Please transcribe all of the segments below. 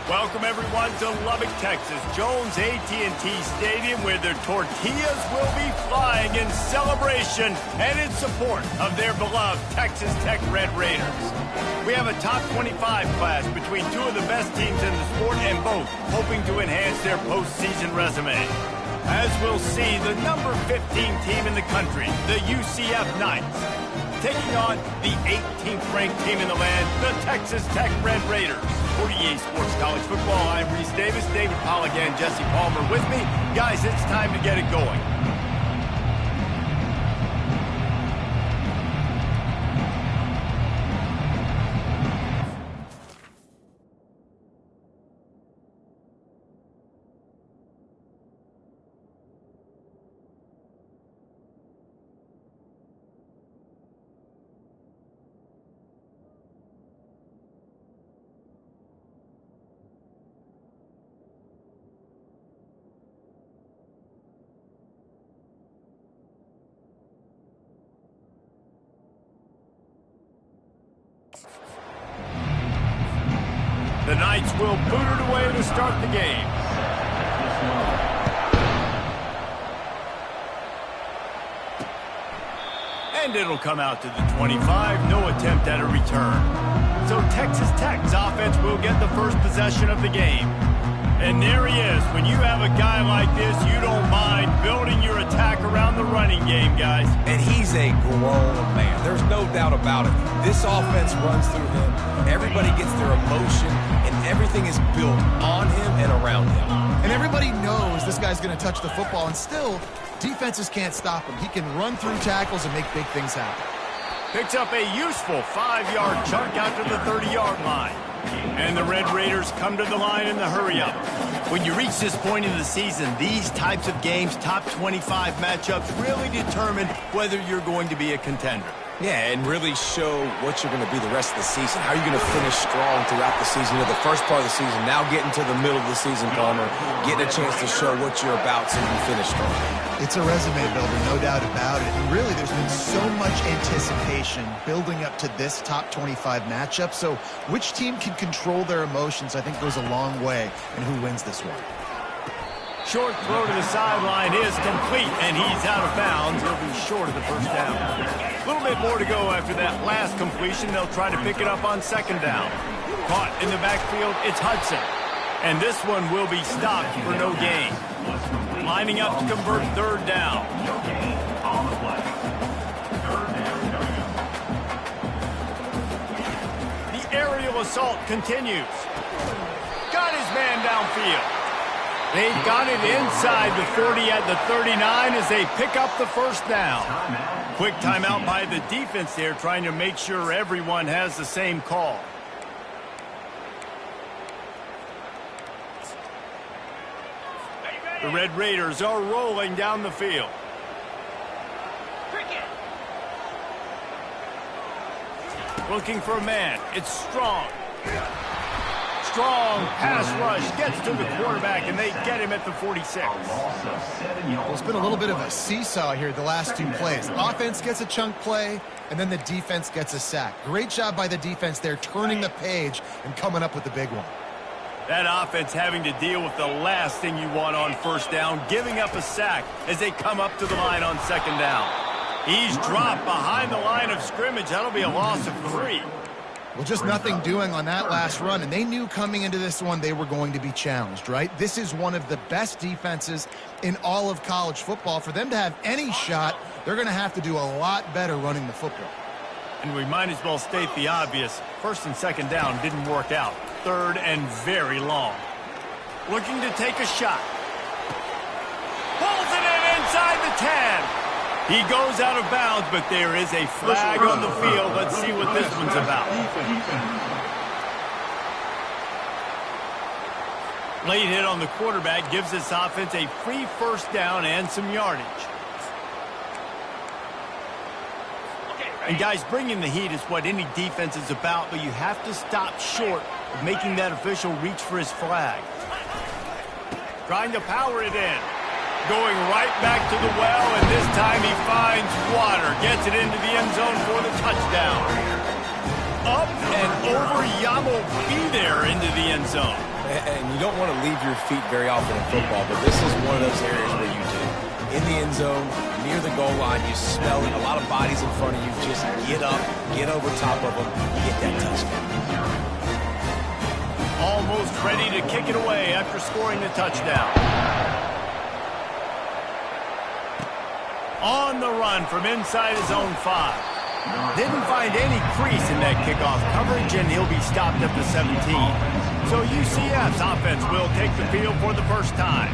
Welcome everyone to Lubbock, Texas, Jones AT&T Stadium, where their tortillas will be flying in celebration and in support of their beloved Texas Tech Red Raiders. We have a top 25 class between two of the best teams in the sport, and both hoping to enhance their postseason resume. As we'll see, the number 15 team in the country, the UCF Knights, taking on the 18th ranked team in the land, the Texas Tech Red Raiders. For EA Sports College Football, I'm Reese Davis, David Pollack, and Jesse Palmer with me. Guys, it's time to get it going. The Knights will boot it away to start the game. And it'll come out to the 25, no attempt at a return. So Texas Tech's offense will get the first possession of the game. And there he is. When you have a guy like this, you don't mind building your attack around the running game, guys. And he's a grown man. There's no doubt about it. This offense runs through him. Everybody gets their emotion, and everything is built on him and around him. And everybody knows this guy's going to touch the football, and still, defenses can't stop him. He can run through tackles and make big things happen. Picks up a useful 5-yard chunk out to the 30-yard line. And the Red Raiders come to the line in the hurry-up. When you reach this point in the season, these types of games, top 25 matchups, really determine whether you're going to be a contender. Yeah, and really show what you're going to be the rest of the season. How are you going to finish strong throughout the season? The first part of the season, now getting to the middle of the season, Palmer, getting a chance to show what you're about so you finish strong. It's a resume builder, no doubt about it. And really, there's been so much anticipation building up to this top 25 matchup. So which team can control their emotions, I think, goes a long way in who wins this one. Short throw to the sideline is complete, and he's out of bounds. He'll be short of the first down. A little bit more to go after that last completion. They'll try to pick it up on second down. Caught in the backfield, it's Hudson. And this one will be stopped for no gain. Lining up to convert third down. The aerial assault continues. Got his man downfield. They've got it inside the 40 at the 39 as they pick up the first down. Quick timeout by the defense there, trying to make sure everyone has the same call. The Red Raiders are rolling down the field. Looking for a man. It's Strong. Strong pass rush gets to the quarterback, and they get him at the 46. Well, it's been a little bit of a seesaw here the last two plays. Offense gets a chunk play, and then the defense gets a sack. Great job by the defense there, turning the page and coming up with the big one. That offense having to deal with the last thing you want on first down, giving up a sack as they come up to the line on second down. He's dropped behind the line of scrimmage. That'll be a loss of 3. Well, just nothing doing on that last run, and they knew coming into this one they were going to be challenged, right? This is one of the best defenses in all of college football. For them to have any shot, they're going to have to do a lot better running the football. And we might as well state the obvious. First and second down didn't work out. Third and very long. Looking to take a shot. Pulls it in inside the 10. He goes out of bounds, but there is a flag on the field. Let's see what this one's about. Late hit on the quarterback gives this offense a free first down and some yardage. And guys, bringing the heat is what any defense is about, but you have to stop short of making that official reach for his flag. Trying to power it in. Going right back to the well, and this time he finds water. Gets it into the end zone for the touchdown. Up and over, Yamo be there into the end zone. And you don't want to leave your feet very often in football, but this is one of those areas where you do. In the end zone, near the goal line, you smell it. A lot of bodies in front of you. Just get up, get over top of them, get that touchdown. Almost ready to kick it away after scoring the touchdown. On the run from inside his own 5. Didn't find any crease in that kickoff coverage, and he'll be stopped at the 17. So UCF's offense will take the field for the first time.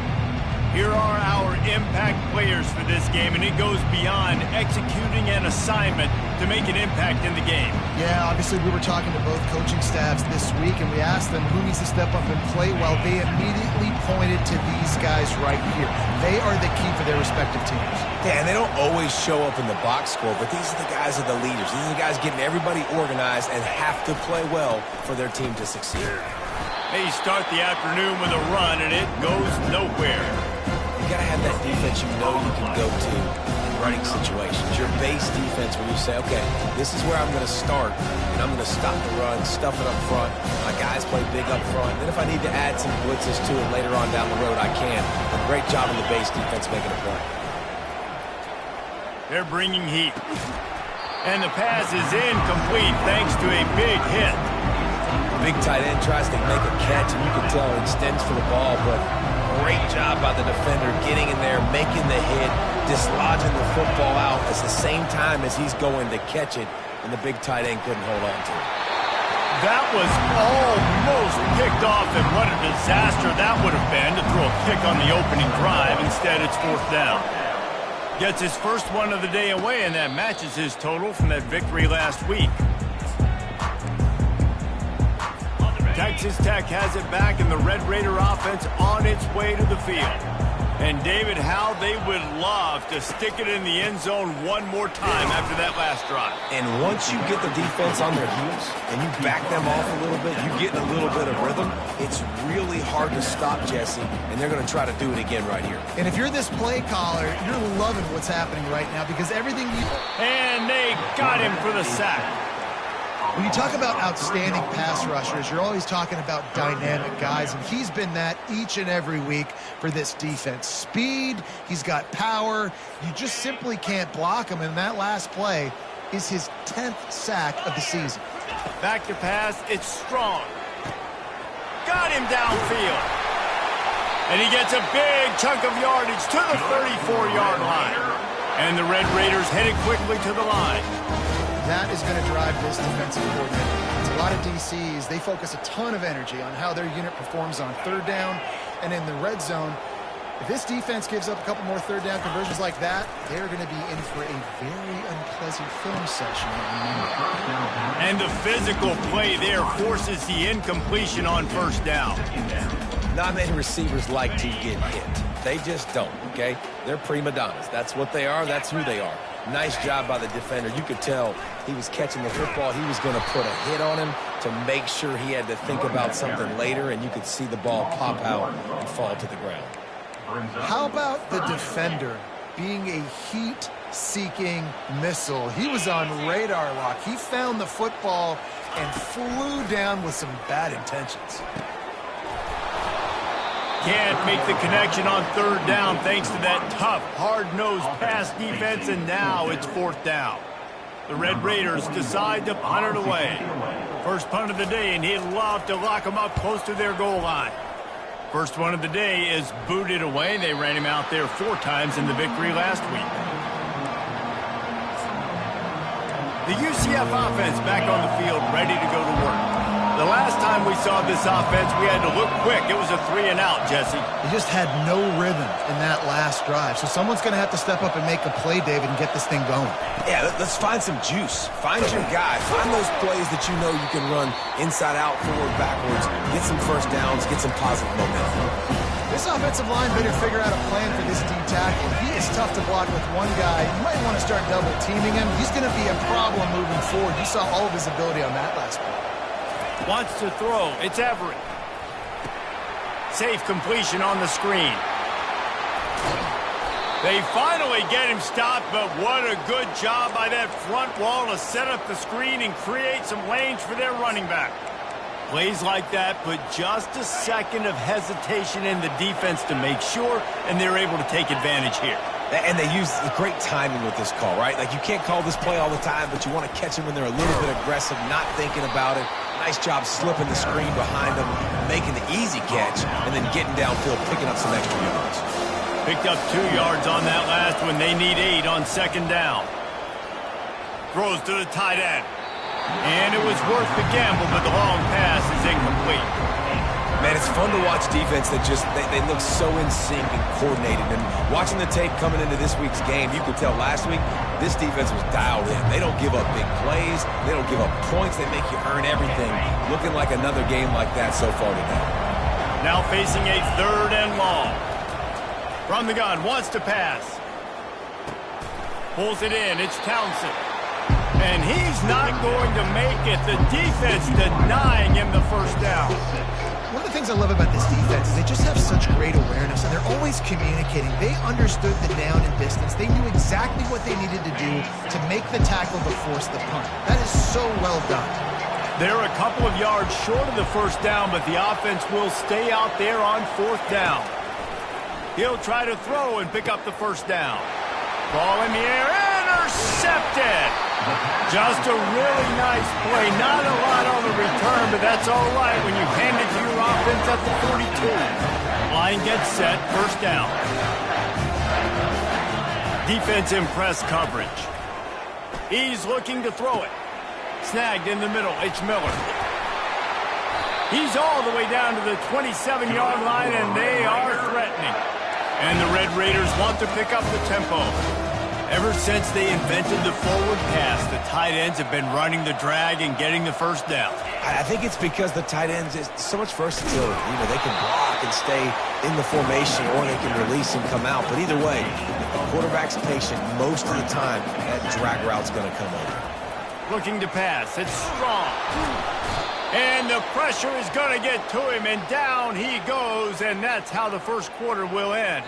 Here are our impact players for this game, and it goes beyond executing an assignment to make an impact in the game. Yeah, obviously we were talking to both coaching staffs this week, and we asked them who needs to step up and play well. They immediately pointed to these guys right here. They are the key for their respective teams. Yeah, and they don't always show up in the box score, but these are the guys that are the leaders. These are the guys getting everybody organized and have to play well for their team to succeed. They start the afternoon with a run, and it goes nowhere. You got to have that defense you know you can go to in running situations. Your base defense where you say, okay, this is where I'm going to start, and I'm going to stop the run, stuff it up front. My guys play big up front. Then if I need to add some blitzes to it later on down the road, I can. But great job in the base defense making a play. They're bringing heat. And the pass is incomplete thanks to a big hit. The big tight end tries to make a catch, and you can tell he extends for the ball, but great job by the defender getting in there, making the hit, dislodging the football out at the same time as he's going to catch it, and the big tight end couldn't hold on to it. That was almost picked off, and what a disaster that would have been to throw a pick on the opening drive. Instead, it's 4th down. Gets his first one of the day away, and that matches his total from that victory last week. Texas Tech has it back, and the Red Raider offense on its way to the field. And David, how they would love to stick it in the end zone one more time after that last drive. And once you get the defense on their heels and you back them off a little bit, you get a little bit of rhythm, it's really hard to stop Jesse, and they're going to try to do it again right here. And if you're this play caller, you're loving what's happening right now because everything you... And they got him for the sack. When you talk about outstanding pass rushers, you're always talking about dynamic guys, and he's been that each and every week for this defense. Speed, he's got power. You just simply can't block him, and that last play is his 10th sack of the season. Back to pass, it's strong. Got him downfield. And he gets a big chunk of yardage to the 34-yard line. And the Red Raiders headed quickly to the line. That is going to drive this defensive coordinator. It's a lot of DCs. They focus a ton of energy on how their unit performs on 3rd down and in the red zone. If this defense gives up a couple more 3rd down conversions like that, they're going to be in for a very unpleasant film session. And the physical play there forces the incompletion on 1st down. Not many receivers like to get hit. They just don't, okay? They're prima donnas. That's what they are. That's who they are. Nice job by the defender. You could tell he was catching the football. He was going to put a hit on him to make sure he had to think about something later, and you could see the ball pop out and fall to the ground. How about the defender being a heat-seeking missile? He was on radar lock. He found the football and flew down with some bad intentions. Can't make the connection on 3rd down thanks to that tough, hard-nosed pass defense, and now it's 4th down. The Red Raiders decide to punt it away. First punt of the day, and he'd love to lock them up close to their goal line. First one of the day is booted away. They ran him out there 4 times in the victory last week. The UCF offense back on the field, ready to go to work. The last time we saw this offense, we had to look quick. It was a 3-and-out, Jesse. He just had no rhythm in that last drive. So someone's going to have to step up and make a play, David, and get this thing going. Yeah, let's find some juice. Find your guy. Find those plays that you know you can run inside out, forward, backwards. Get some 1st downs. Get some positive momentum. This offensive line better figure out a plan for this D tackle. He is tough to block with one guy. You might want to start double teaming him. He's going to be a problem moving forward. You saw all of his ability on that last play. Wants to throw. It's Everett. Safe completion on the screen. They finally get him stopped, but what a good job by that front wall to set up the screen and create some lanes for their running back. Plays like that put just a second of hesitation in the defense to make sure, and they're able to take advantage here. And they use great timing with this call, right? Like, you can't call this play all the time, but you want to catch them when they're a little bit aggressive, not thinking about it. Nice job slipping the screen behind them, making the easy catch, and then getting downfield, picking up some extra yards. Picked up 2 yards on that last one. They need 8 on second down. Throws to the tight end. And it was worth the gamble, but the long pass is incomplete. Man, it's fun to watch defense that just, they look so in sync and coordinated. And watching the tape coming into this week's game, you could tell last week, this defense was dialed in. They don't give up big plays. They don't give up points. They make you earn everything. Looking like another game like that so far today. Now facing a 3rd and long. From the gun, wants to pass. Pulls it in. It's Townsend. And he's not going to make it. The defense denying him the first down. One of the things I love about this defense is they just have such great awareness, and they're always communicating. They understood the down and distance. They knew exactly what they needed to do to make the tackle to force the punt. That is so well done. They're a couple of yards short of the first down, but the offense will stay out there on 4th down. He'll try to throw and pick up the first down. Ball in the air, intercepted. Just a really nice play. Not a lot on the return, but that's all right when you hand it to your offense at the 42. Line gets set, first down. Defense in press coverage. He's looking to throw it. Snagged in the middle, it's Miller. He's all the way down to the 27-yard line, and they are threatening. And the Red Raiders want to pick up the tempo. Ever since they invented the forward pass, the tight ends have been running the drag and getting the first down. I think it's because the tight ends is so much versatility. You know, they can block and stay in the formation, or they can release and come out. But either way, if the quarterback's patient most of the time, that drag route's going to come over. Looking to pass. It's strong. And the pressure is going to get to him, and down he goes, and that's how the first quarter will end.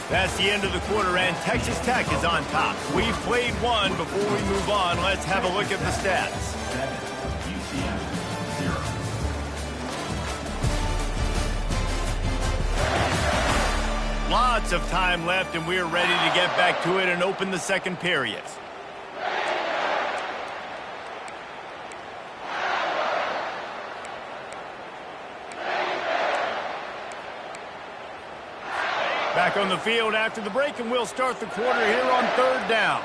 That's the end of the quarter, and Texas Tech is on top. We've played one. Before we move on, let's have a look at the stats. 7, UCF 0. Lots of time left, and we're ready to get back to it and open the second period. Back on the field after the break, and we'll start the quarter here on 3rd down.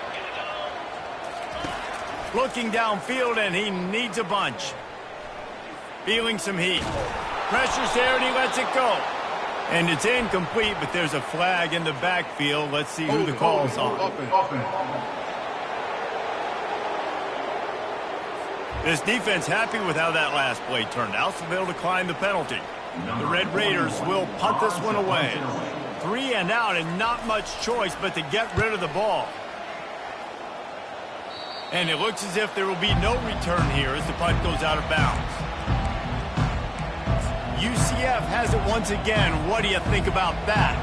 Looking downfield, and he needs a bunch. Feeling some heat. Pressure's there, and he lets it go. And it's incomplete, but there's a flag in the backfield. Let's see who the call's on. This defense happy with how that last play turned out, so they'll decline the penalty. The Red Raiders will punt this one away. 3 and out, and not much choice but to get rid of the ball. And it looks as if there will be no return here as the punt goes out of bounds. UCF has it once again. What do you think about that?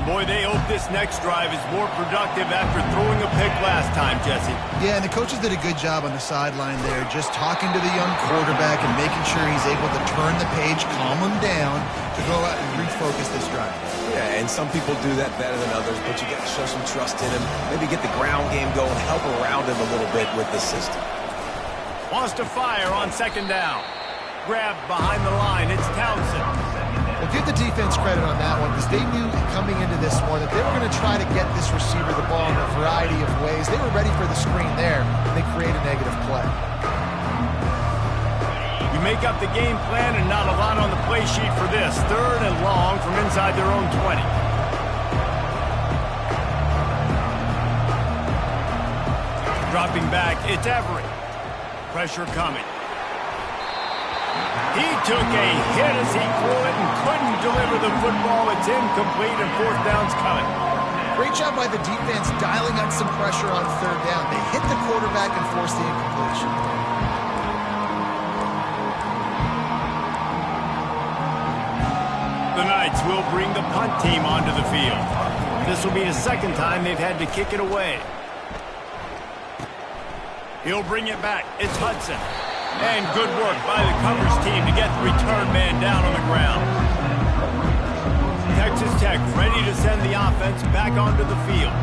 Boy, they hope this next drive is more productive after throwing a pick last time, Jesse. Yeah, and the coaches did a good job on the sideline there, just talking to the young quarterback and making sure he's able to turn the page, calm him down, to go out and refocus this drive. Yeah, and some people do that better than others, but you got to show some trust in him. Maybe get the ground game going, help around him a little bit with the system. Wants to fire on second down. Grabbed behind the line. It's Townsend. Well, give the defense credit on that one, because they knew coming into this one that they were going to try to get this receiver the ball in a variety of ways. They were ready for the screen there, and they create a negative play. You make up the game plan, and not a lot on the play sheet for this. 3rd and long from inside their own 20. Dropping back, it's Everett. Pressure coming. He took a hit as he threw it and couldn't deliver the football. It's incomplete, and 4th down's coming. Great job by the defense dialing up some pressure on 3rd down. They hit the quarterback and forced the incompletion. The Knights will bring the punt team onto the field. This will be the 2nd time they've had to kick it away. He'll bring it back. It's Hudson. And good work by the coverage team to get the return man down on the ground. Texas Tech ready to send the offense back onto the field.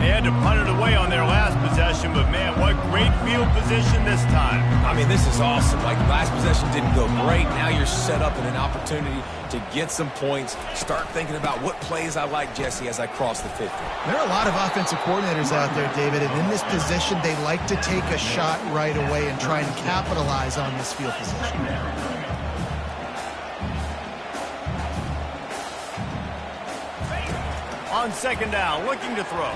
They had to punt it away on their last possession, but man, what great field position this time. I mean, this is awesome. Like, last possession didn't go great. Now you're set up in an opportunity to get some points. Start thinking about what plays I like, Jesse, as I cross the 50. There are a lot of offensive coordinators out there, David, and in this position, they like to take a shot right away and try and capitalize on this field position. On second down, looking to throw.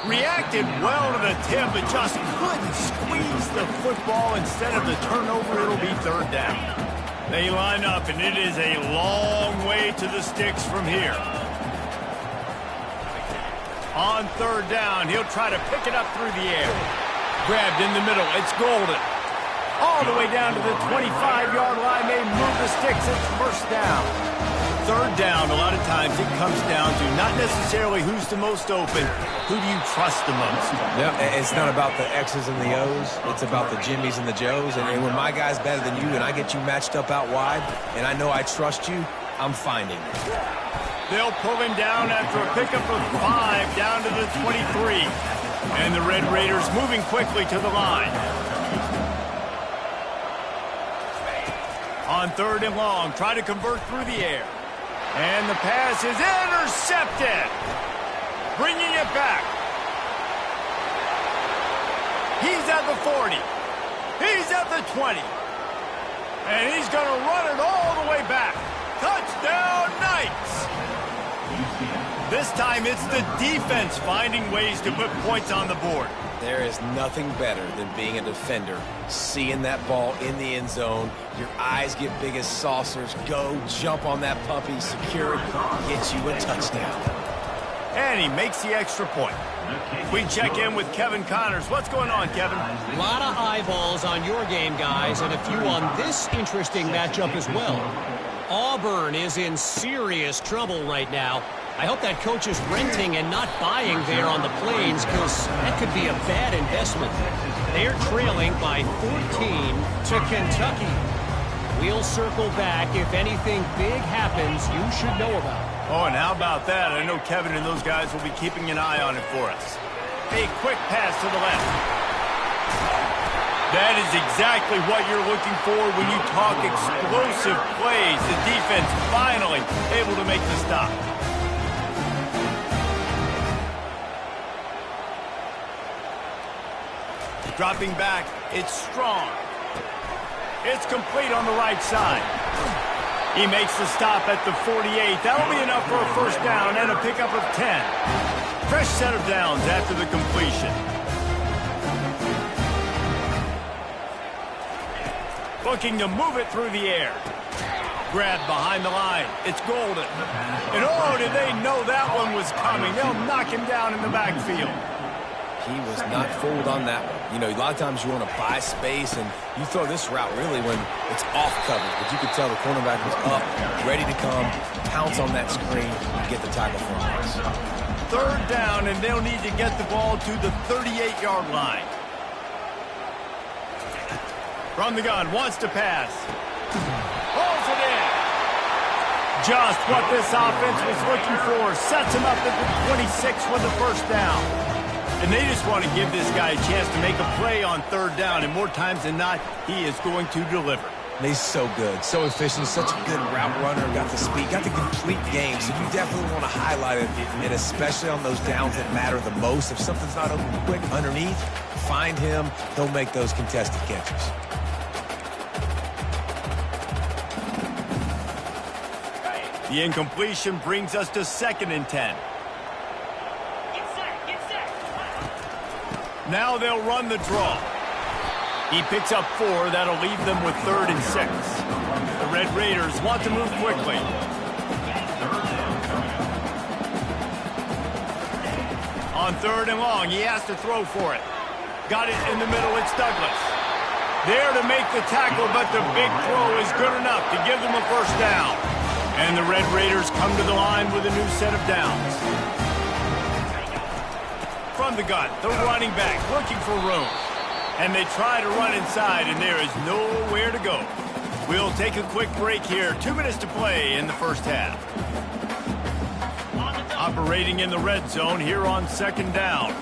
Reacted well to the tip, but just couldn't squeeze the football. Instead of the turnover, it'll be third down. They line up, and it is a long way to the sticks from here. On third down, he'll try to pick it up through the air. Grabbed in the middle, it's Golden. All the way down to the 25-yard line, they move the sticks, it's first down. Third down, a lot of times it comes down to not necessarily who's the most open, who do you trust the most? Yeah, it's not about the X's and the O's. It's about the Jimmys and the Joes. And when my guy's better than you and I get you matched up out wide and I know I trust you, I'm finding you. They'll pull him down after a pickup of 5 down to the 23. And the Red Raiders moving quickly to the line. On third and long, try to convert through the air. And the pass is intercepted. Bringing it back. He's at the 40. He's at the 20. And he's going to run it all the way back. Touchdown, Knights. This time it's the defense finding ways to put points on the board. There is nothing better than being a defender, seeing that ball in the end zone, your eyes get big as saucers, go jump on that puppy, secure it, get you a touchdown. And he makes the extra point. We check in with Kevin Connors. What's going on, Kevin? A lot of eyeballs on your game, guys, and a few on this interesting matchup as well. Auburn is in serious trouble right now. I hope that coach is renting and not buying there on the Plains, because that could be a bad investment. They're trailing by 14 to Kentucky. We'll circle back. If anything big happens, you should know about it. Oh, and how about that? I know Kevin and those guys will be keeping an eye on it for us. A quick pass to the left. That is exactly what you're looking for when you talk explosive plays. The defense finally able to make the stop. Dropping back, it's Strong. It's complete on the right side. He makes the stop at the 48. That'll be enough for a first down and a pickup of 10. Fresh set of downs after the completion. Looking to move it through the air. Grabbed behind the line. It's Golden. And oh, did they know that one was coming. They'll knock him down in the backfield. He was not fooled on that one. You know, a lot of times you want to buy space, and you throw this route really when it's off coverage. But you could tell the cornerback was up, ready to come, pounce on that screen, and get the tackle for him. Third down, and they'll need to get the ball to the 38-yard line. From the gun, wants to pass. Pulls it in. Just what this offense was looking for. Sets him up at the 26 with the first down. And they just want to give this guy a chance to make a play on third down. And more times than not, he is going to deliver. He's so good, so efficient, such a good route runner, got the speed, got the complete game. So you definitely want to highlight it, and especially on those downs that matter the most. If something's not open quick underneath, find him. He'll make those contested catches. The incompletion brings us to 2nd and 10. Now they'll run the draw. He picks up 4. That'll leave them with 3rd and 6. The Red Raiders want to move quickly. On 3rd and long, he has to throw for it. Got it in the middle, it's Douglas. There to make the tackle, but the big throw is good enough to give them a first down. And the Red Raiders come to the line with a new set of downs. From the gun, the running back looking for room. And they try to run inside, and there is nowhere to go. We'll take a quick break here. 2 minutes to play in the first half. Operating in the red zone here on second down.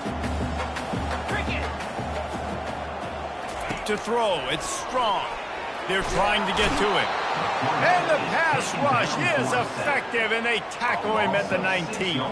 To throw, it's Strong. They're trying to get to him. And the pass rush is effective, and they tackle him at the 19.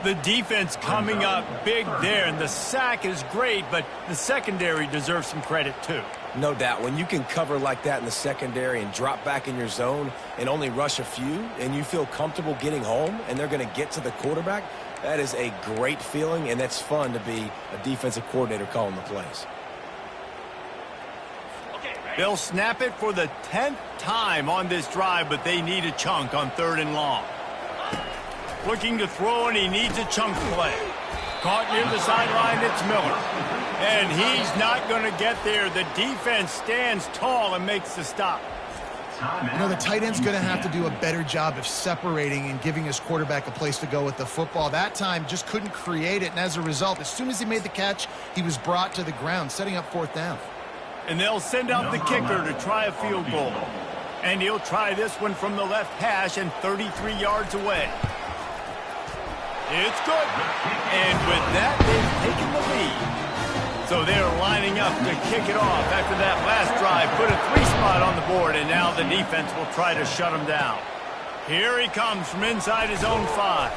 The defense coming up big there, and the sack is great, but the secondary deserves some credit too. No doubt. When you can cover like that in the secondary and drop back in your zone and only rush a few, and you feel comfortable getting home, and they're going to get to the quarterback, that is a great feeling, and that's fun to be a defensive coordinator calling the plays. They'll snap it for the 10th time on this drive, but they need a chunk on 3rd and long. Looking to throw, and he needs a chunk play. Caught near the sideline, it's Miller. And he's not going to get there. The defense stands tall and makes the stop. You know, the tight end's going to have to do a better job of separating and giving his quarterback a place to go with the football. That time just couldn't create it, and as a result, as soon as he made the catch, he was brought to the ground, setting up 4th down. And they'll send out the kicker to try a field goal. And he'll try this one from the left hash and 33 yards away. It's good. And with that, they've taken the lead. So they're lining up to kick it off after that last drive. Put a 3-spot on the board, and now the defense will try to shut him down. Here he comes from inside his own 5.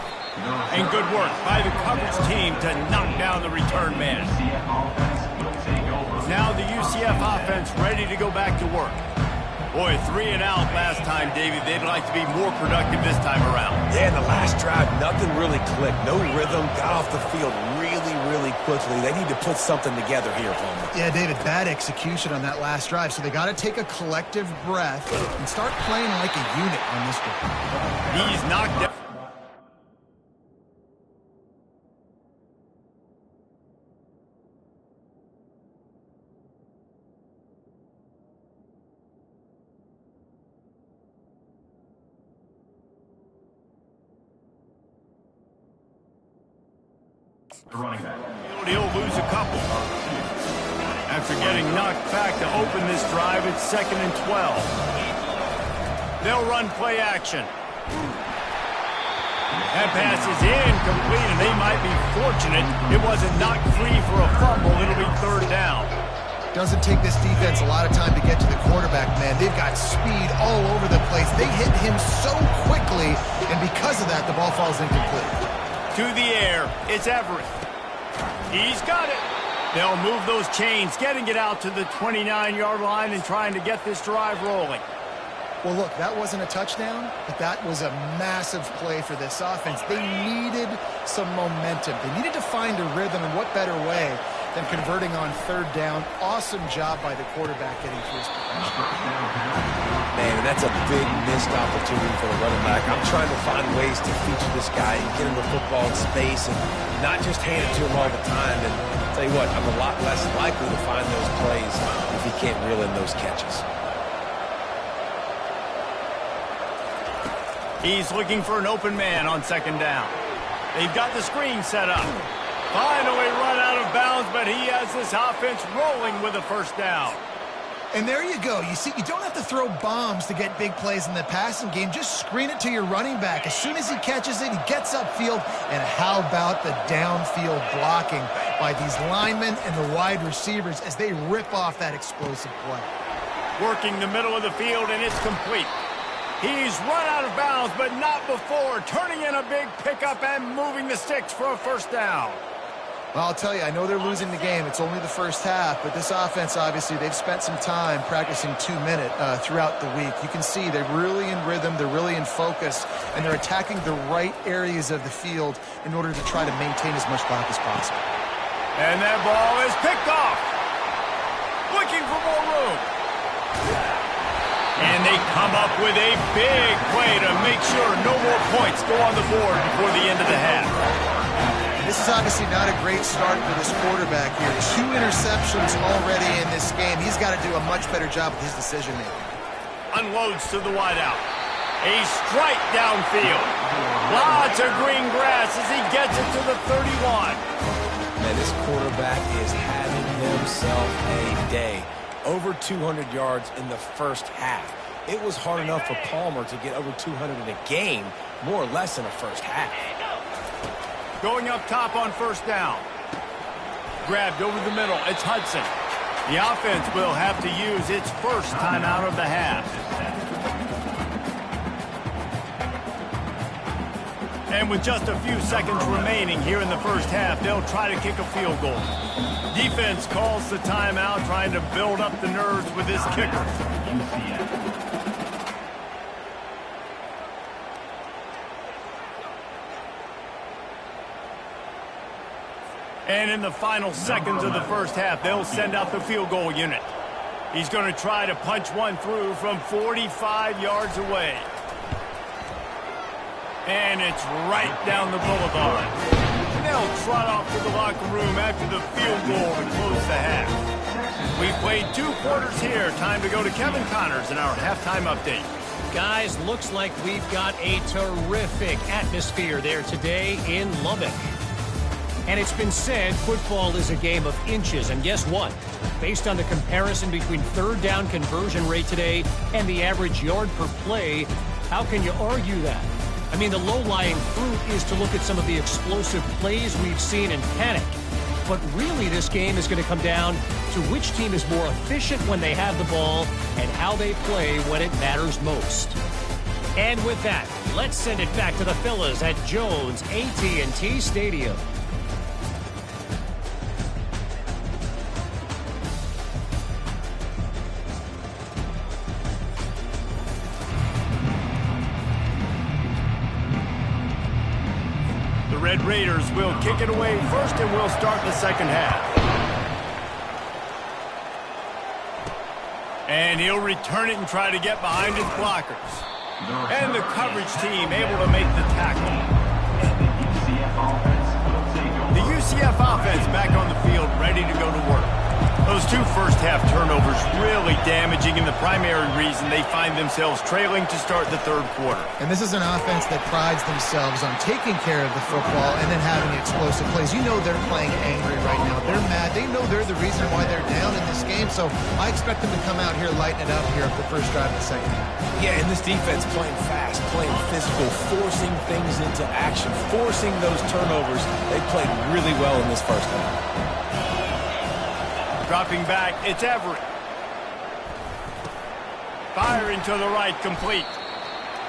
And good work by the coverage team to knock down the return man. Now the UCF offense ready to go back to work. Boy, 3 and out last time, Davey. They'd like to be more productive this time around. Yeah, in the last drive, nothing really clicked. No rhythm, got off the field really quickly. They need to put something together here, Palmer. Yeah, David, bad execution on that last drive, so they got to take a collective breath and start playing like a unit on this one. He's knocked down. Running back. He'll lose a couple. After getting knocked back to open this drive, it's 2nd and 12. They'll run play action. That pass is incomplete, and they might be fortunate it wasn't knocked free for a fumble. It'll be 3rd down. Doesn't take this defense a lot of time to get to the quarterback, man. They've got speed all over the place. They hit him so quickly, and because of that, the ball falls incomplete. To the air, it's Everett. He's got it. They'll move those chains, getting it out to the 29-yard line and trying to get this drive rolling. Well, look, that wasn't a touchdown, but that was a massive play for this offense. They needed some momentum. They needed to find a rhythm, and what better way than converting on 3rd down. Awesome job by the quarterback getting through his progression. Man, and that's a big missed opportunity for the running back. I'm trying to find ways to feature this guy and get him the football in space and not just hand it to him all the time. And I'll tell you what, I'm a lot less likely to find those plays if he can't reel in those catches. He's looking for an open man on 2nd down. They've got the screen set up. Finally run out of bounds, but he has this offense rolling with a 1st down. And there you go. You see, you don't have to throw bombs to get big plays in the passing game. Just screen it to your running back. As soon as he catches it, he gets upfield. And how about the downfield blocking by these linemen and the wide receivers as they rip off that explosive play. Working the middle of the field, and it's complete. He's run out of bounds, but not before. Turning in a big pickup and moving the sticks for a 1st down. Well, I'll tell you, I know they're losing the game. It's only the first half, but this offense, obviously, they've spent some time practicing 2-minute throughout the week. You can see they're really in rhythm, they're really in focus, and they're attacking the right areas of the field in order to try to maintain as much clock as possible. And that ball is picked off. Looking for more room. And they come up with a big play to make sure no more points go on the board before the end of the half. This is obviously not a great start for this quarterback here. 2 interceptions already in this game. He's got to do a much better job with his decision-making. Unloads to the wideout. A strike downfield. Lots of green grass as he gets it to the 31. Man, this quarterback is having himself a day. Over 200 yards in the first half. It was hard enough for Palmer to get over 200 in a game, more or less in the first half. Going up top on first down. Grabbed over the middle. It's Hudson. The offense will have to use its first timeout of the half. And with just a few seconds remaining here in the first half, they'll try to kick a field goal. Defense calls the timeout, trying to build up the nerves with this kicker. And in the final seconds of the first half, they'll send out the field goal unit. He's going to try to punch one through from 45 yards away. And it's right down the boulevard. They'll trot off to the locker room after the field goal to close the half. We've played 2 quarters here. Time to go to Kevin Connors in our halftime update. Guys, looks like we've got a terrific atmosphere there today in Lubbock. And it's been said football is a game of inches. And guess what? Based on the comparison between third down conversion rate today and the average yard per play, how can you argue that? I mean, the low-lying fruit is to look at some of the explosive plays we've seen in panic. But really, this game is going to come down to which team is more efficient when they have the ball and how they play when it matters most. And with that, let's send it back to the fellas at Jones AT&T Stadium. Red Raiders will kick it away first, and we'll start the second half. And he'll return it and try to get behind his blockers. And the coverage team able to make the tackle. The UCF offense back on the field, ready to go to work. Those 2 first-half turnovers really damaging, and the primary reason they find themselves trailing to start the third quarter. And this is an offense that prides themselves on taking care of the football and then having explosive plays. You know they're playing angry right now. They're mad. They know they're the reason why they're down in this game, so I expect them to come out here, lighten it up here at the first drive of the second half. Yeah, and this defense playing fast, playing physical, forcing things into action, forcing those turnovers. They played really well in this first half. Dropping back, it's Everett. Firing to the right, complete.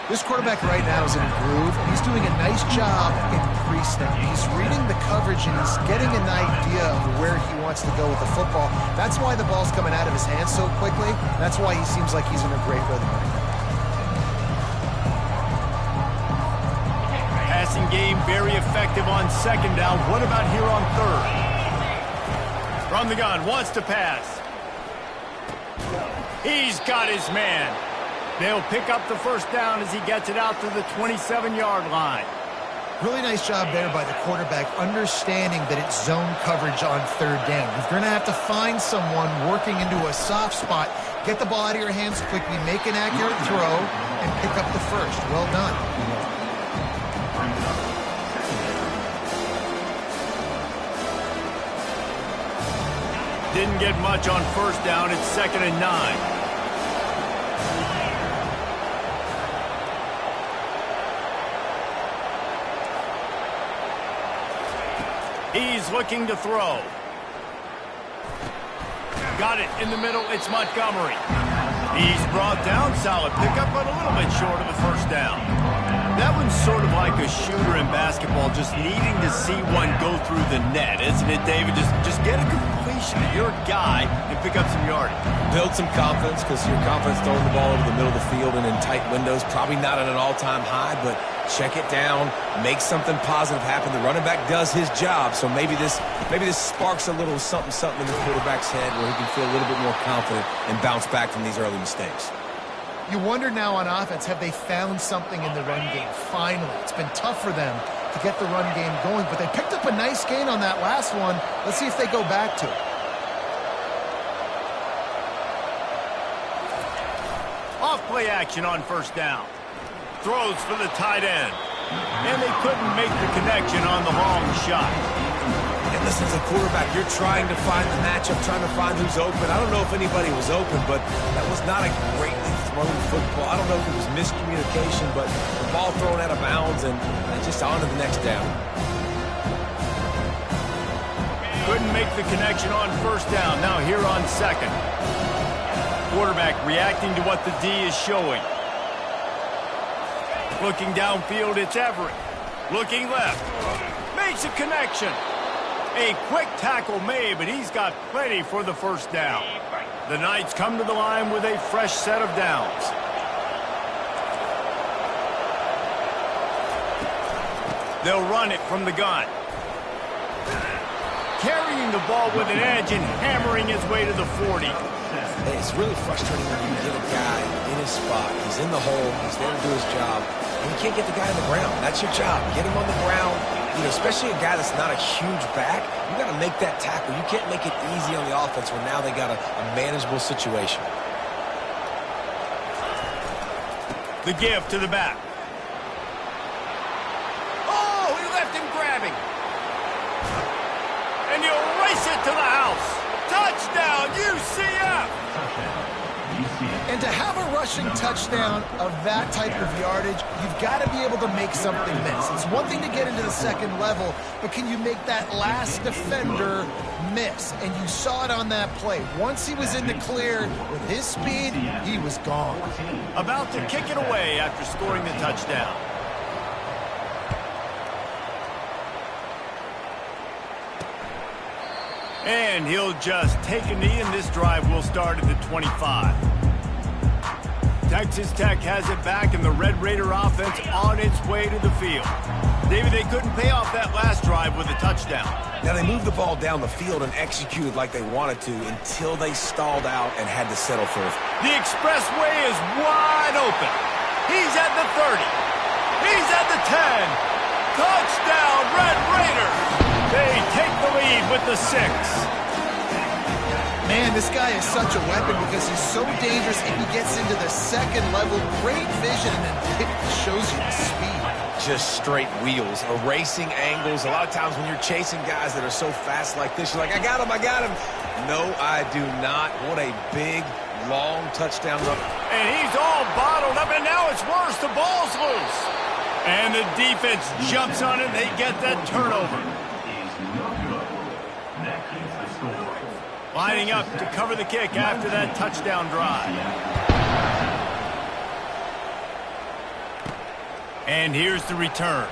This quarterback right now is in a groove. He's doing a nice job in pre-snap. He's reading the coverage and he's getting an idea of where he wants to go with the football. That's why the ball's coming out of his hands so quickly. That's why he seems like he's in a great rhythm right now. Passing game very effective on second down. What about here on third? From the gun, wants to pass. He's got his man. They'll pick up the first down as he gets it out to the 27-yard line. Really nice job there by the quarterback, understanding that it's zone coverage on third down. You're going to have to find someone working into a soft spot, get the ball out of your hands quickly, make an accurate throw, and pick up the first. Well done. Didn't get much on first down. It's 2nd and 9. He's looking to throw. Got it in the middle. It's Montgomery. He's brought down. Solid pickup, but a little bit short of the first down. That one's sort of like a shooter in basketball, just needing to see one go through the net, isn't it, David? Just get a completion to your guy and pick up some yardage. Build some confidence, because your confidence throwing the ball over the middle of the field and in tight windows, probably not at an all-time high, but check it down, make something positive happen. The running back does his job, so maybe this sparks a little something in the quarterback's head where he can feel a little bit more confident and bounce back from these early mistakes. You wonder now on offense, have they found something in the run game? Finally, it's been tough for them to get the run game going, but they picked up a nice gain on that last one. Let's see if they go back to it. Off play action on first down. Throws for the tight end. And they couldn't make the connection on the long shot. And the listen, as a quarterback, you're trying to find the matchup, trying to find who's open. I don't know if anybody was open, but that was not a greatly thrown football. I don't know if it was miscommunication, but the ball thrown out of bounds and just on to the next down. Couldn't make the connection on first down. Now here on second. Quarterback reacting to what the D is showing. Looking downfield, it's Everett. Looking left. Makes a connection. A quick tackle made, but he's got plenty for the first down. The Knights come to the line with a fresh set of downs. They'll run it from the gun. Carrying the ball with an edge and hammering his way to the 40. Hey, it's really frustrating when you get a guy in his spot. He's in the hole. He's there to do his job. And you can't get the guy on the ground. That's your job. Get him on the ground. You know, especially a guy that's not a huge back. You got to make that tackle. You can't make it easy on the offense when now they got a manageable situation. The give to the back. Oh, he left him grabbing. And he'll race it to the house. Touchdown, UCF! And to have a rushing touchdown of that type of yardage, you've got to be able to make something miss. It's one thing to get into the second level, but can you make that last defender miss? And you saw it on that play. Once he was in the clear with his speed, he was gone. About to kick it away after scoring the touchdown. And he'll just take a knee, and this drive will start at the 25. Texas Tech has it back, and the Red Raider offense on its way to the field. David, they couldn't pay off that last drive with a touchdown. Now, they moved the ball down the field and executed like they wanted to until they stalled out and had to settle for it. The expressway is wide open. He's at the 30. He's at the 10. Touchdown, Red Raiders! They take the lead with the 6. Man, this guy is such a weapon because he's so dangerous and he gets into the second level. Great vision, and then it shows you the speed. Just straight wheels, erasing angles. A lot of times when you're chasing guys that are so fast like this, you're like, I got him, I got him. No, I do not. What a big, long touchdown run. And he's all bottled up, and now it's worse. The ball's loose. And the defense jumps on it, and they get that turnover. Lining up to cover the kick after that touchdown drive. And here's the return.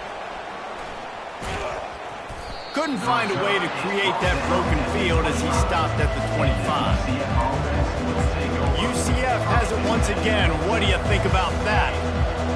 Couldn't find a way to create that broken field as he stopped at the 25. UCF has it once again. What do you think about that?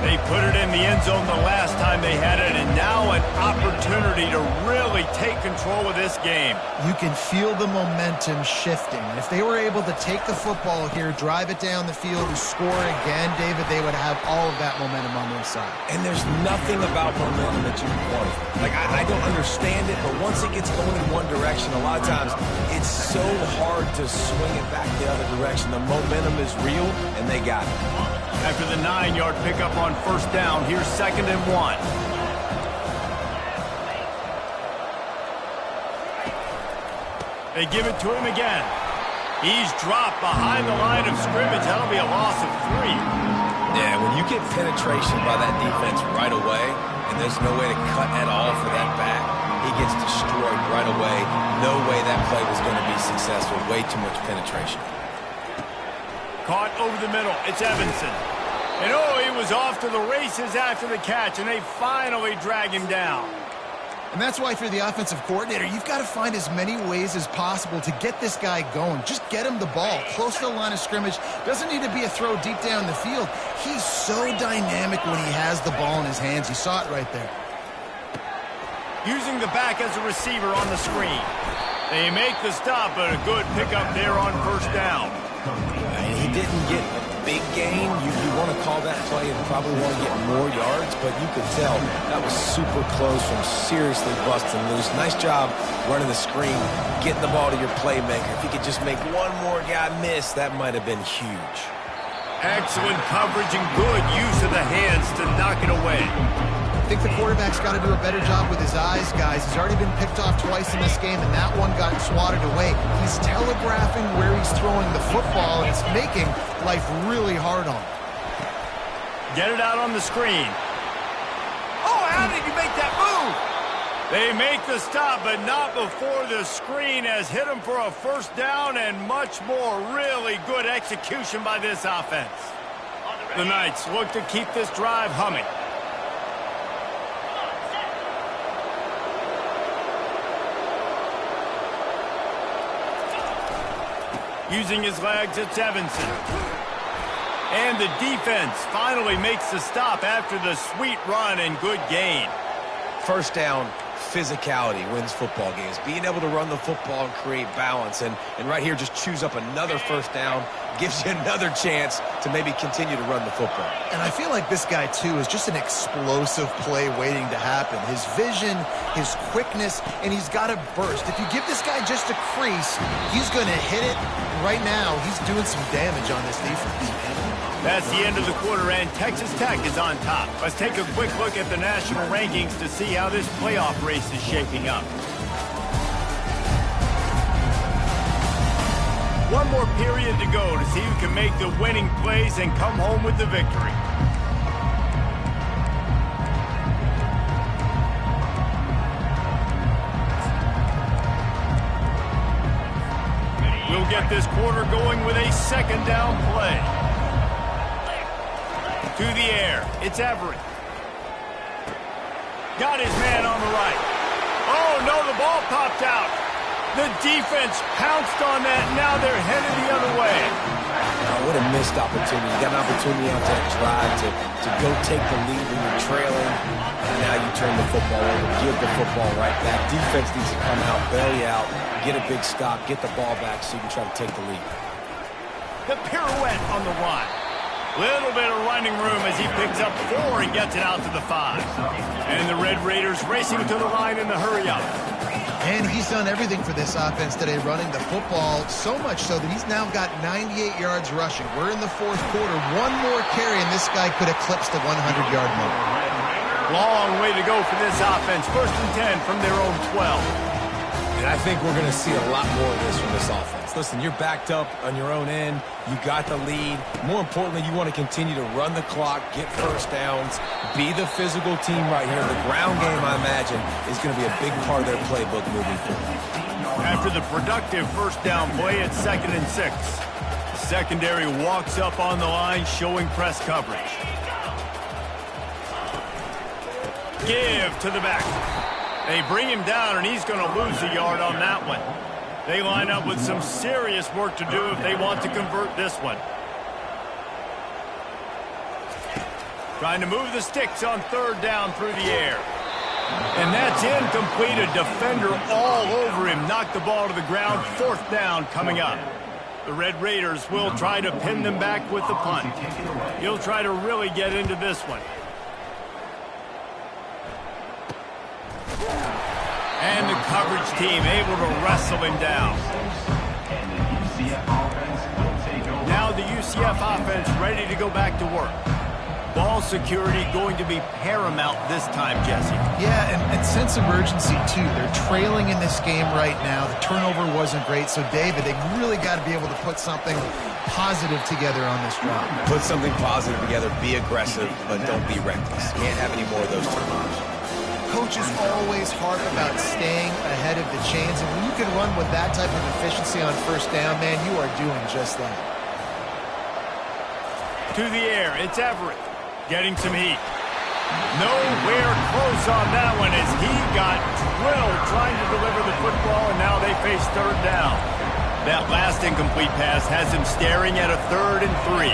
They put it in the end zone the last time they had it, and now an opportunity to really take control of this game. You can feel the momentum shifting. And if they were able to take the football here, drive it down the field, and score again, David, they would have all of that momentum on their side. And there's nothing about momentum that you want. Like, I don't understand it, but once it gets going in one direction, a lot of times it's so hard to swing it back the other direction. The momentum is real, and they got it. After the 9-yard pickup on first down, here's 2nd and 1. They give it to him again. He's dropped behind the line of scrimmage. That'll be a loss of 3. Yeah, when you get penetration by that defense right away, and there's no way to cut at all for that back, he gets destroyed right away. No way that play was going to be successful. Way too much penetration. Caught over the middle. It's Evanson. And oh, he was off to the races after the catch, and they finally drag him down. And that's why, if you're the offensive coordinator, you've got to find as many ways as possible to get this guy going. Just get him the ball close to the line of scrimmage. Doesn't need to be a throw deep down the field. He's so dynamic when he has the ball in his hands. You saw it right there. Using the back as a receiver on the screen. They make the stop, but a good pickup there on first down. And he didn't get a big gain. You want to call that play and probably want to get more yards, but you could tell that was super close from seriously busting loose. Nice job running the screen, getting the ball to your playmaker. If he could just make one more guy miss, that might have been huge. Excellent coverage and good use of the hands to knock it away. think the quarterback's got to do a better job with his eyes, guys. He's already been picked off twice in this game, and that one got swatted away. He's telegraphing where he's throwing the football, and it's making life really hard on him. Get it out on the screen. Oh, how did you make that move? They make the stop, but not before the screen has hit him for a first down and much more. Really good execution by this offense. The Knights look to keep this drive humming. Using his legs, it's Evanson. And the defense finally makes the stop after the sweet run and good gain. First down, physicality wins football games. Being able to run the football and create balance. And right here, just choose up another first down. Gives you another chance to maybe continue to run the football. And I feel like this guy, too, is just an explosive play waiting to happen. His vision, his quickness, and he's got a burst. If you give this guy just a crease, he's going to hit it. Right now, he's doing some damage on this defense. That's the end of the quarter, and Texas Tech is on top. Let's take a quick look at the national rankings to see how this playoff race is shaping up. One more period to go to see who can make the winning plays and come home with the victory. We'll get this quarter going with a second down play. To the air, it's Everett. Got his man on the right. Oh, no, the ball popped out. The defense pounced on that. Now they're headed the other way. Oh, what a missed opportunity. You got an opportunity on that drive to go take the lead when you're trailing. And now you turn the football over, give the football right back. Defense needs to come out, bail you out, get a big stop, get the ball back so you can try to take the lead. The pirouette on the one. Little bit of running room as he picks up 4 and gets it out to the 5. And the Red Raiders racing to the line in the hurry-up. And he's done everything for this offense today, running the football, so much so that he's now got 98 yards rushing. We're in the fourth quarter. One more carry, and this guy could eclipse the 100-yard mark. Long way to go for this offense. First and 10 from their own 12. And I think we're going to see a lot more of this from this offense. Listen, you're backed up on your own end. You got the lead. More importantly, you want to continue to run the clock, get first downs, be the physical team right here. The ground game, I imagine, is going to be a big part of their playbook moving forward. After the productive first down play, it's 2nd and 6. The secondary walks up on the line, showing press coverage. Give to the back. They bring him down, and he's going to lose a yard on that one. They line up with some serious work to do if they want to convert this one. Trying to move the sticks on 3rd down through the air. And that's incomplete. A defender all over him. Knocked the ball to the ground. 4th down coming up. The Red Raiders will try to pin them back with the punt. He'll try to really get into this one. And the coverage team able to wrestle him down. Now the UCF offense ready to go back to work. Ball security going to be paramount this time, Jesse. Yeah, and sense of urgency, too. They're trailing in this game right now. The turnover wasn't great. So, David, they really got to be able to put something positive together on this drive. Put something positive together. Be aggressive, but don't be reckless. Can't have any more of those turnovers. Coaches always harp about staying ahead of the chains, and when you can run with that type of efficiency on first down, man, you are doing just that. To the air, it's Everett getting some heat. Nowhere close on that one as he got drilled trying to deliver the football, and now they face 3rd down. That last incomplete pass has him staring at a 3rd and 3.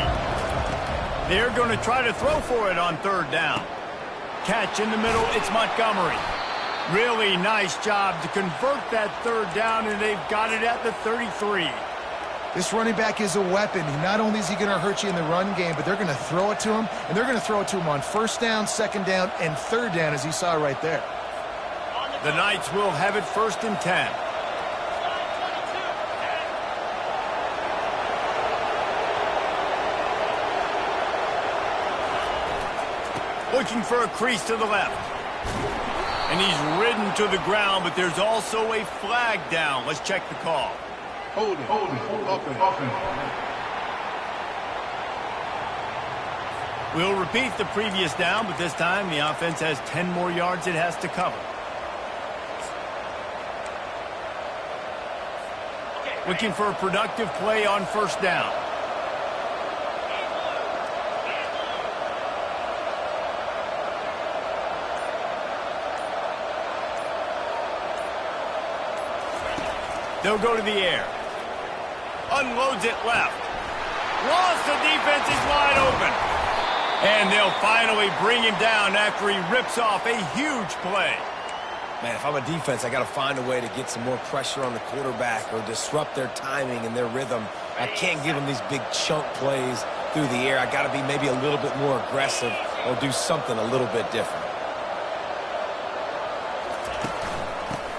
They're going to try to throw for it on 3rd down. Catch in the middle, it's Montgomery. Really nice job to convert that 3rd down, and they've got it at the 33. This running back is a weapon. Not only is he going to hurt you in the run game, but they're going to throw it to him, and they're going to throw it to him on 1st down, 2nd down, and 3rd down, as you saw right there. The Knights will have it 1st and 10. Looking for a crease to the left. And he's ridden to the ground, but there's also a flag down. Let's check the call. Hold it. We'll repeat the previous down, but this time the offense has 10 more yards it has to cover. Looking for a productive play on first down. They'll go to the air. Unloads it left. Lost, the defense is wide open. And they'll finally bring him down after he rips off a huge play. Man, if I'm a defense, I got to find a way to get some more pressure on the quarterback or disrupt their timing and their rhythm. I can't give them these big chunk plays through the air. I got to be maybe a little bit more aggressive or do something a little bit different.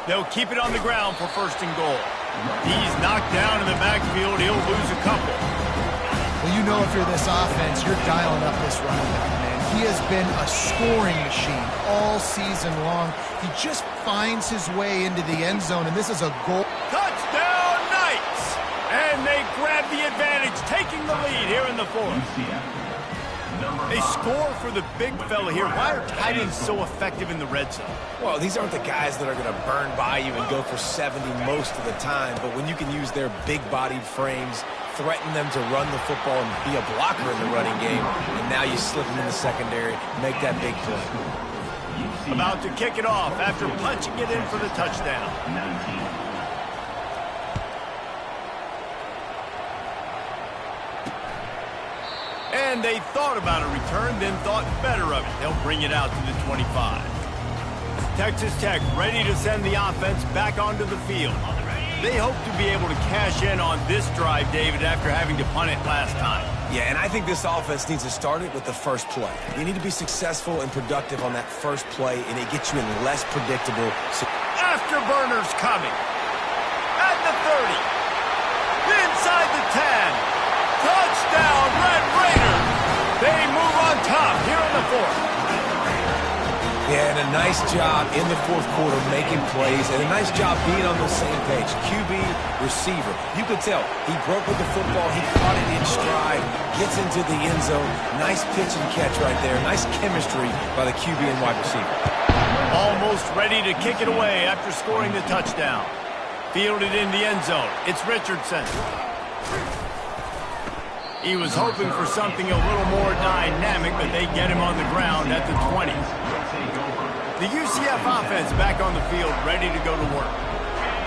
They'll keep it on the ground for first and goal. He's knocked down in the backfield. He'll lose a couple. Well, you know if you're this offense, you're dialing up this running back, man. He has been a scoring machine all season long. He just finds his way into the end zone, and this is a goal. Touchdown, Knights! And they grab the advantage, taking the lead here in the fourth. They score for the big fella here. Why are tight ends so effective in the red zone? Well, these aren't the guys that are going to burn by you and go for 70 most of the time, but when you can use their big-bodied frames, threaten them to run the football and be a blocker in the running game, and now you slip them in the secondary, make that big play. About to kick it off after punching it in for the touchdown. 19. And they thought about a return, then thought better of it. They'll bring it out to the 25. Texas Tech ready to send the offense back onto the field. They hope to be able to cash in on this drive, David, after having to punt it last time. Yeah, and I think this offense needs to start it with the first play. You need to be successful and productive on that first play, and it gets you in less predictable. Afterburners coming. At the 30. Inside the 10. Touchdown, Red Raiders! They move on top here in the fourth. Yeah, and a nice job in the fourth quarter making plays, and a nice job being on the same page. QB, receiver. You could tell he broke with the football. He caught it in stride, gets into the end zone. Nice pitch and catch right there. Nice chemistry by the QB and wide receiver. Almost ready to kick it away after scoring the touchdown. Fielded in the end zone. It's Richardson. He was hoping for something a little more dynamic, but they get him on the ground at the 20. The UCF offense back on the field, ready to go to work.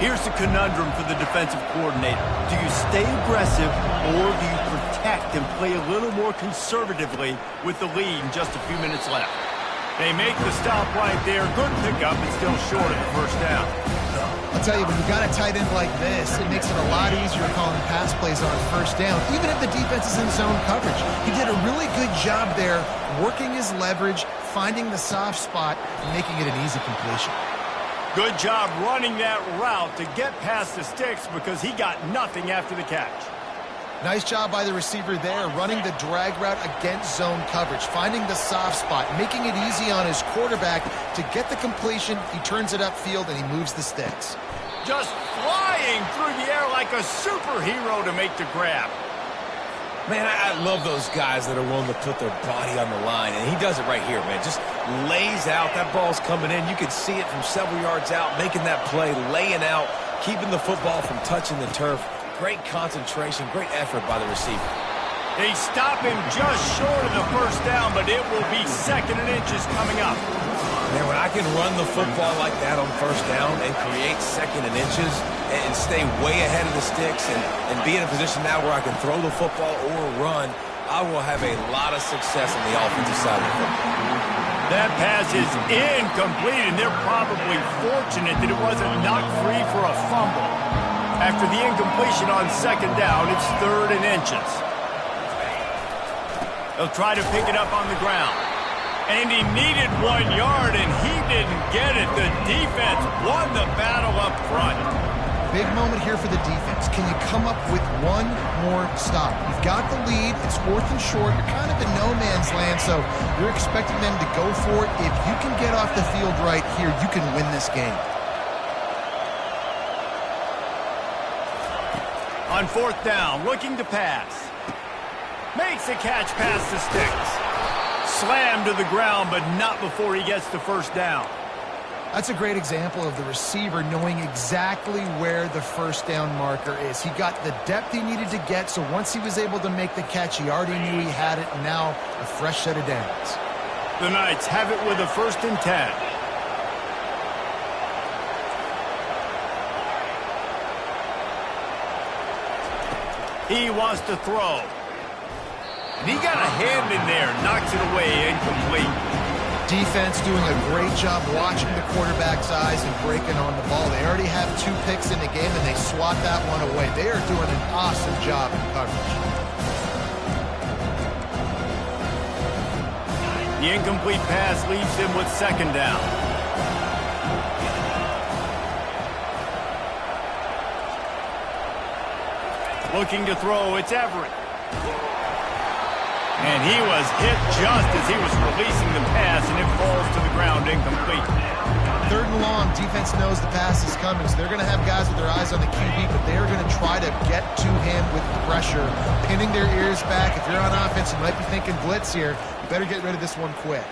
Here's the conundrum for the defensive coordinator. Do you stay aggressive, or do you protect and play a little more conservatively with the lead and just a few minutes left? They make the stop right there. Good pickup, but still short of the first down. I'll tell you, when you got a tight end like this, it makes it a lot easier calling pass plays on first down, even if the defense is in zone coverage. He did a really good job there, working his leverage, finding the soft spot, and making it an easy completion. Good job running that route to get past the sticks because he got nothing after the catch. Nice job by the receiver there, running the drag route against zone coverage, finding the soft spot, making it easy on his quarterback to get the completion. He turns it upfield, and he moves the sticks. Just flying through the air like a superhero to make the grab. Man, I love those guys that are willing to put their body on the line, and he does it right here, man. Just lays out. That ball's coming in. You can see it from several yards out, making that play, laying out, keeping the football from touching the turf. Great concentration, great effort by the receiver. They stop him just short of the first down, but it will be second and inches coming up. Man, when I can run the football like that on first down and create second and inches and stay way ahead of the sticks and be in a position now where I can throw the football or run, I will have a lot of success on the offensive side of the football. That pass is incomplete, and they're probably fortunate that it wasn't knocked free for a fumble. After the incompletion on second down, it's third and inches. They'll try to pick it up on the ground. And he needed 1 yard, and he didn't get it. The defense won the battle up front. big moment here for the defense. Can you come up with one more stop? You've got the lead. It's 4th and short. You're kind of in no man's land, so you're expecting them to go for it. If you can get off the field right here, you can win this game. On 4th down, looking to pass. Makes a catch past the sticks. Slammed to the ground, but not before he gets the first down. That's a great example of the receiver knowing exactly where the first down marker is. He got the depth he needed to get, so once he was able to make the catch, he already knew he had it, and now a fresh set of downs. The Knights have it with a 1st and 10. He wants to throw. And he got a hand in there, knocks it away, incomplete. Defense doing a great job watching the quarterback's eyes and breaking on the ball. They already have 2 picks in the game, and they swat that one away. They are doing an awesome job in coverage. The incomplete pass leaves him with 2nd down. Looking to throw, it's Everett. And he was hit just as he was releasing the pass, and it falls to the ground incomplete. 3rd and long, defense knows the pass is coming, so they're going to have guys with their eyes on the QB, but they're going to try to get to him with pressure, pinning their ears back. If you're on offense, you might be thinking blitz here. You better get rid of this one quick.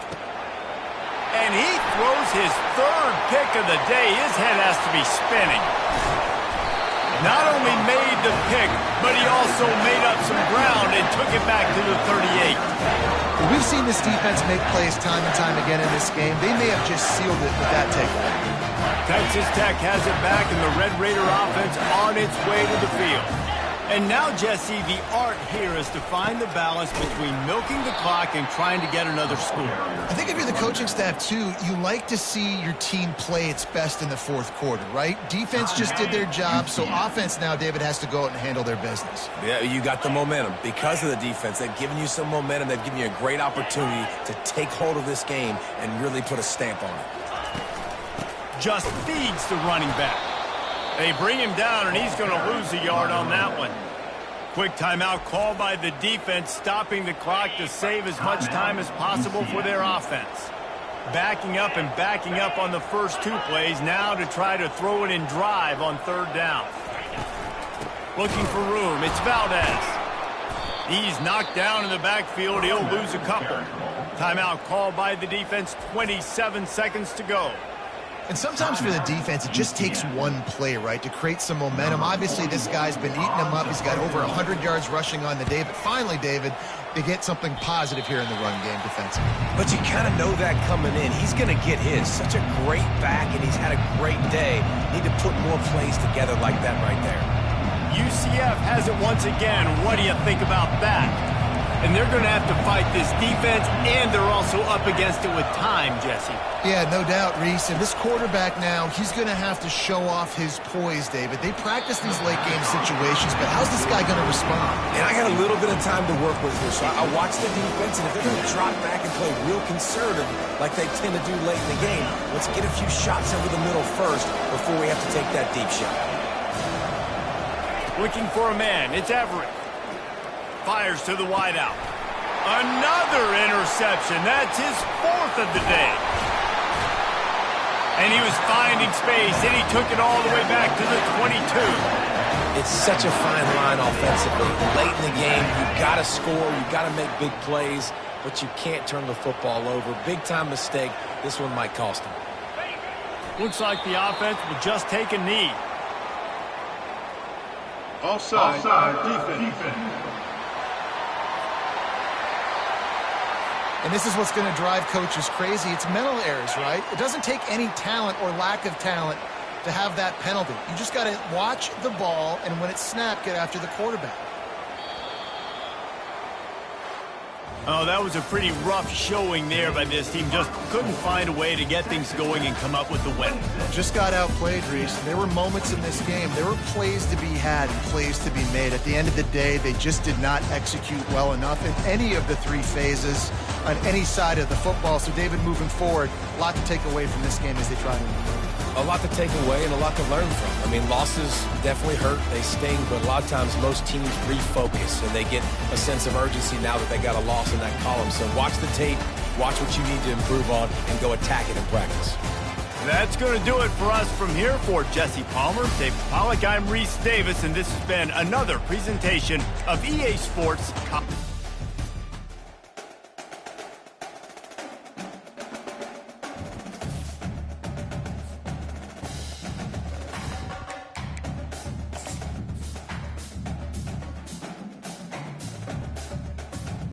And he throws his 3rd pick of the day. His head has to be spinning. Not only made the pick, but he also made up some ground and took it back to the 38. We've seen this defense make plays time and time again in this game. They may have just sealed it with that takeaway. Texas Tech has it back, and the Red Raider offense on its way to the field. And now, Jesse, the art here is to find the balance between milking the clock and trying to get another score. I think if you're the coaching staff, too, you like to see your team play its best in the 4th quarter, right? Defense just did their job, so offense now, David, has to go out and handle their business. Yeah, you got the momentum. Because of the defense, they've given you some momentum. They've given you a great opportunity to take hold of this game and really put a stamp on it. Just feeds the running back. They bring him down, and he's going to lose a yard on that one. Quick timeout called by the defense, stopping the clock to save as much time as possible for their offense. Backing up and backing up on the first 2 plays, now to try to throw it in drive on 3rd down. Looking for room, it's Valdez. He's knocked down in the backfield, he'll lose a couple. Timeout called by the defense, 27 seconds to go. And sometimes for the defense, it just takes one play, right, to create some momentum. Obviously, this guy's been eating them up. He's got over 100 yards rushing on the day. But finally, David, they get something positive here in the run game defensively. But you kind of know that coming in. He's going to get his. Such a great back, and he's had a great day. Need to put more plays together like that right there. UCF has it once again. What do you think about that? And they're going to have to fight this defense, and they're also up against it with time, Jesse. Yeah, no doubt, Reese. And this quarterback now, he's going to have to show off his poise, David. They practice these late-game situations, but how's this guy going to respond? And I got a little bit of time to work with here, so I watch the defense, and if they're going to drop back and play real conservative like they tend to do late in the game, let's get a few shots over the middle first before we have to take that deep shot. Looking for a man. It's Everett. Fires to the wideout. Another interception. That's his 4th of the day. And he was finding space, and he took it all the way back to the 22. It's such a fine line offensively. Late in the game, you've got to score, you've got to make big plays, but you can't turn the football over. Big-time mistake. This one might cost him. Looks like the offense will just take a knee. Offside defense. And this is what's going to drive coaches crazy. It's mental errors, right? It doesn't take any talent or lack of talent to have that penalty. You just got to watch the ball, and when it's snapped, get after the quarterback. Oh, that was a pretty rough showing there by this team. Just couldn't find a way to get things going and come up with the win. Just got outplayed, Reese. There were moments in this game. There were plays to be had and plays to be made. At the end of the day, they just did not execute well enough in any of the 3 phases on any side of the football. So, David, moving forward, a lot to take away from this game as they try to win. A lot to take away and a lot to learn from. I mean, losses definitely hurt. They sting, but a lot of times most teams refocus and they get a sense of urgency now that they got a loss in that column. So watch the tape, watch what you need to improve on, and go attack it in practice. That's going to do it for us from here. For Jesse Palmer, Dave Pollack, I'm Reese Davis, and this has been another presentation of EA Sports.